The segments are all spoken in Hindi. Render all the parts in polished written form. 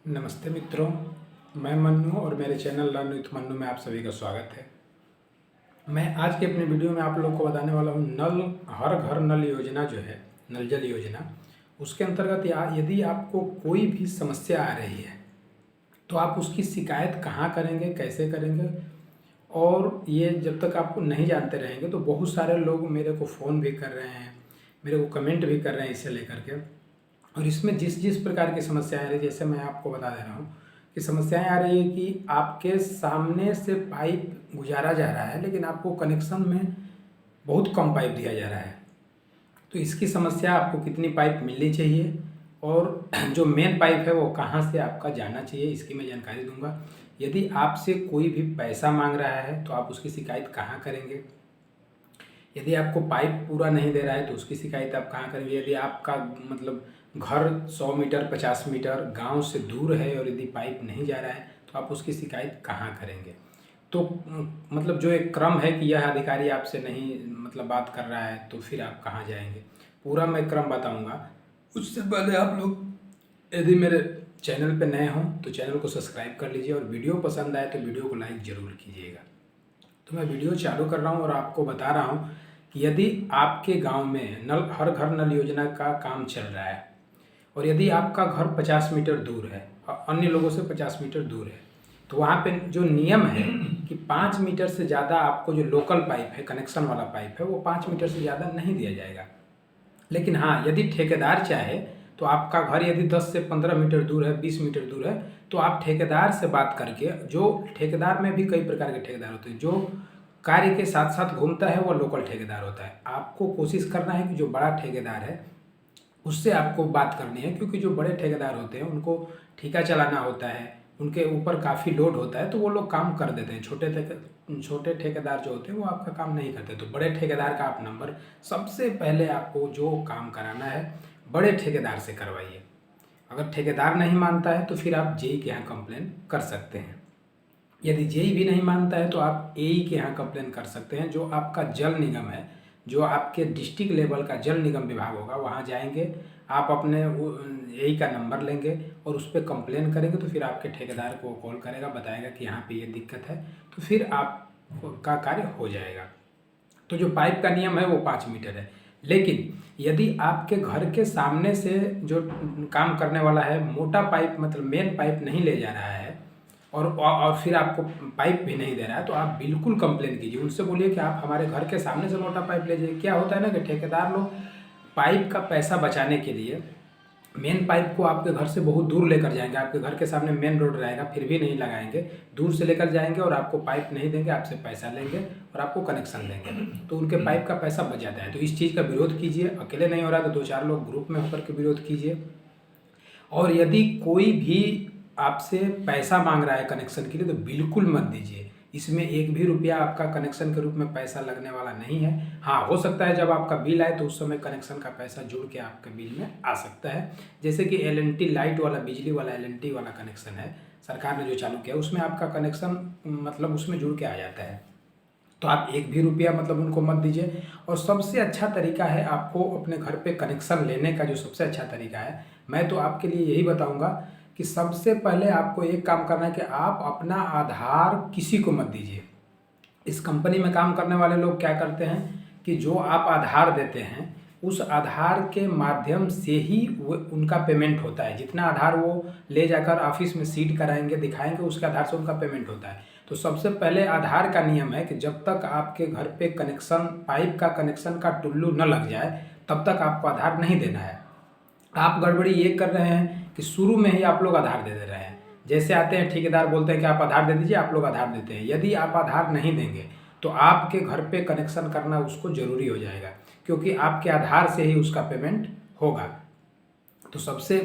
नमस्ते मित्रों, मैं मन्नू और मेरे चैनल लर्न विथ मन्नू में आप सभी का स्वागत है। मैं आज के अपने वीडियो में आप लोगों को बताने वाला हूँ नल हर घर नल योजना जो है, नल जल योजना, उसके अंतर्गत यदि आपको कोई भी समस्या आ रही है तो आप उसकी शिकायत कहाँ करेंगे, कैसे करेंगे। और ये जब तक आप नहीं जानते रहेंगे तो बहुत सारे लोग मेरे को फ़ोन भी कर रहे हैं, मेरे को कमेंट भी कर रहे हैं इसे लेकर के। और इसमें जिस जिस प्रकार की समस्याएं आ रही है, जैसे मैं आपको बता दे रहा हूँ कि समस्याएं आ रही है कि आपके सामने से पाइप गुजारा जा रहा है लेकिन आपको कनेक्शन में बहुत कम पाइप दिया जा रहा है। तो इसकी समस्या, आपको कितनी पाइप मिलनी चाहिए और जो मेन पाइप है वो कहाँ से आपका जाना चाहिए, इसकी मैं जानकारी दूंगा। यदि आपसे कोई भी पैसा मांग रहा है तो आप उसकी शिकायत कहाँ करेंगे। यदि आपको पाइप पूरा नहीं दे रहा है तो उसकी शिकायत आप कहाँ करेंगे। यदि आपका मतलब घर 100 मीटर 50 मीटर गांव से दूर है और यदि पाइप नहीं जा रहा है तो आप उसकी शिकायत कहाँ करेंगे। तो मतलब जो एक क्रम है कि यह अधिकारी आपसे नहीं मतलब बात कर रहा है तो फिर आप कहाँ जाएंगे, पूरा मैं क्रम बताऊंगा। उससे पहले आप लोग यदि मेरे चैनल पे नए हों तो चैनल को सब्सक्राइब कर लीजिए और वीडियो पसंद आए तो वीडियो को लाइक ज़रूर कीजिएगा। तो मैं वीडियो चालू कर रहा हूँ और आपको बता रहा हूँ कि यदि आपके गांव में नल हर घर नल योजना का काम चल रहा है और यदि आपका घर 50 मीटर दूर है और अन्य लोगों से 50 मीटर दूर है तो वहाँ पे जो नियम है कि 5 मीटर से ज़्यादा आपको जो लोकल पाइप है, कनेक्शन वाला पाइप है, वो 5 मीटर से ज़्यादा नहीं दिया जाएगा। लेकिन हाँ, यदि ठेकेदार चाहे तो आपका घर यदि 10 से 15 मीटर दूर है, 20 मीटर दूर है, तो आप ठेकेदार से बात करके, जो ठेकेदार में भी कई प्रकार के ठेकेदार होते हैं, जो कार्य के साथ साथ घूमता है वो लोकल ठेकेदार होता है। आपको कोशिश करना है कि जो बड़ा ठेकेदार है उससे आपको बात करनी है, क्योंकि जो बड़े ठेकेदार होते हैं उनको ठेका चलाना होता है, उनके ऊपर काफ़ी लोड होता है, तो वो लोग काम कर देते हैं। छोटे ठेकेदार जो होते हैं वो आपका काम नहीं करते। तो बड़े ठेकेदार का आप नंबर, सबसे पहले आपको जो काम कराना है बड़े ठेकेदार से करवाइए। अगर ठेकेदार नहीं मानता है तो फिर आप जेई के यहाँ कंप्लेन कर सकते हैं। यदि जेई भी नहीं मानता है तो आप एई के यहाँ कंप्लेन कर सकते हैं। जो आपका जल निगम है, जो आपके डिस्ट्रिक्ट लेवल का जल निगम विभाग होगा, वहाँ जाएंगे, आप अपने एई का नंबर लेंगे और उस पर कंप्लेन करेंगे तो फिर आपके ठेकेदार को कॉल करेगा, बताएगा कि यहाँ पे ये दिक्कत है, तो फिर आपका कार्य हो जाएगा। तो जो पाइप का नियम है वो 5 मीटर है। लेकिन यदि आपके घर के सामने से जो काम करने वाला है मोटा पाइप, मतलब मेन पाइप नहीं ले जा रहा है और फिर आपको पाइप भी नहीं दे रहा है, तो आप बिल्कुल कंप्लेन कीजिए। उनसे बोलिए कि आप हमारे घर के सामने से मोटा पाइप ले जाइए। क्या होता है ना कि ठेकेदार लोग पाइप का पैसा बचाने के लिए मेन पाइप को आपके घर से बहुत दूर लेकर जाएंगे। आपके घर के सामने मेन रोड रहेगा फिर भी नहीं लगाएंगे, दूर से लेकर जाएंगे और आपको पाइप नहीं देंगे, आपसे पैसा लेंगे और आपको कनेक्शन देंगे, तो उनके पाइप का पैसा बच जाता है। तो इस चीज़ का विरोध कीजिए। अकेले नहीं हो रहा तो 2-4 लोग ग्रुप में होकर के विरोध कीजिए। और यदि कोई भी आपसे पैसा मांग रहा है कनेक्शन के लिए तो बिल्कुल मत दीजिए। इसमें एक भी रुपया आपका कनेक्शन के रूप में पैसा लगने वाला नहीं है। हाँ, हो सकता है जब आपका बिल आए तो उस समय कनेक्शन का पैसा जुड़ के आपके बिल में आ सकता है। जैसे कि एलएनटी लाइट वाला, बिजली वाला एलएनटी वाला कनेक्शन है, सरकार ने जो चालू किया, उसमें आपका कनेक्शन मतलब उसमें जुड़ के आ जाता है। तो आप एक भी रुपया मतलब उनको मत दीजिए। और सबसे अच्छा तरीका है आपको अपने घर पे कनेक्शन लेने का, जो सबसे अच्छा तरीका है, मैं तो आपके लिए यही बताऊंगा कि सबसे पहले आपको एक काम करना है कि आप अपना आधार किसी को मत दीजिए। इस कंपनी में काम करने वाले लोग क्या करते हैं कि जो आप आधार देते हैं उस आधार के माध्यम से ही वो उनका पेमेंट होता है। जितना आधार वो ले जाकर ऑफिस में सीड कराएंगे, दिखाएंगे, उसके आधार से उनका पेमेंट होता है। तो सबसे पहले आधार का नियम है कि जब तक आपके घर पे कनेक्शन, पाइप का कनेक्शन का टुल्लू न लग जाए तब तक आपको आधार नहीं देना है। आप गड़बड़ी ये कर रहे हैं कि शुरू में ही आप लोग आधार दे रहे हैं। जैसे आते हैं ठेकेदार बोलते हैं कि आप आधार दे दीजिए, आप लोग आधार देते हैं। यदि आप आधार नहीं देंगे तो आपके घर पे कनेक्शन करना उसको ज़रूरी हो जाएगा, क्योंकि आपके आधार से ही उसका पेमेंट होगा। तो सबसे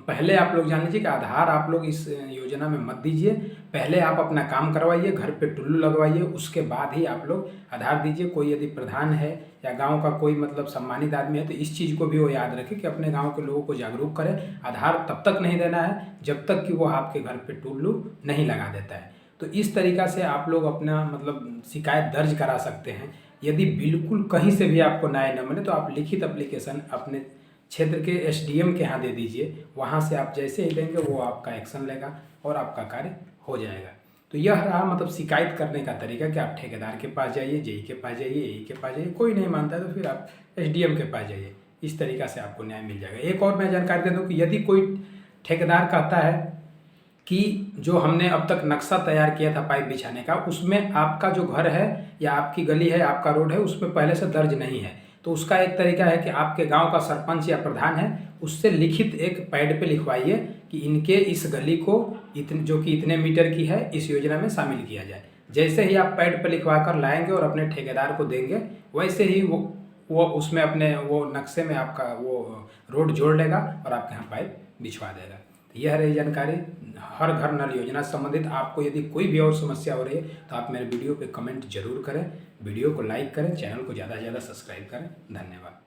पहले आप लोग जान लीजिए कि आधार आप लोग इस योजना में मत दीजिए। पहले आप अपना काम करवाइए, घर पे टुल्लू लगवाइए, उसके बाद ही आप लोग आधार दीजिए। कोई यदि प्रधान है या गांव का कोई मतलब सम्मानित आदमी है तो इस चीज़ को भी वो याद रखे कि अपने गांव के लोगों को जागरूक करें। आधार तब तक नहीं देना है जब तक कि वो आपके घर पे टुल्लू नहीं लगा देता है। तो इस तरीक़ा से आप लोग अपना मतलब शिकायत दर्ज करा सकते हैं। यदि बिल्कुल कहीं से भी आपको न्याय न मिले तो आप लिखित एप्लीकेशन अपने क्षेत्र के एसडीएम के यहाँ दे दीजिए। वहाँ से आप जैसे ही देंगे वो आपका एक्शन लेगा और आपका कार्य हो जाएगा। तो यह रहा मतलब शिकायत करने का तरीका कि आप ठेकेदार के पास जाइए, जेई के पास जाइए, एई के पास जाइए, कोई नहीं मानता है तो फिर आप एसडीएम के पास जाइए। इस तरीक़ा से आपको न्याय मिल जाएगा। एक और मैं जानकारी दे दूँ कि यदि कोई ठेकेदार कहता है कि जो हमने अब तक नक्शा तैयार किया था पाइप बिछाने का, उसमें आपका जो घर है या आपकी गली है, आपका रोड है, उसमें पहले से दर्ज नहीं है, तो उसका एक तरीका है कि आपके गांव का सरपंच या प्रधान है, उससे लिखित एक पैड पे लिखवाइए कि इनके इस गली को जो कि इतने मीटर की है इस योजना में शामिल किया जाए। जैसे ही आप पैड पे लिखवा कर लाएंगे और अपने ठेकेदार को देंगे, वैसे ही वो उसमें अपने वो नक्शे में आपका वो रोड जोड़ लेगा और आपके यहाँ पाइप बिछवा देगा। यह रही जानकारी हर घर नल योजना से संबंधित। आपको यदि कोई भी और समस्या हो रही है तो आप मेरे वीडियो पे कमेंट जरूर करें, वीडियो को लाइक करें, चैनल को ज़्यादा से ज़्यादा सब्सक्राइब करें। धन्यवाद।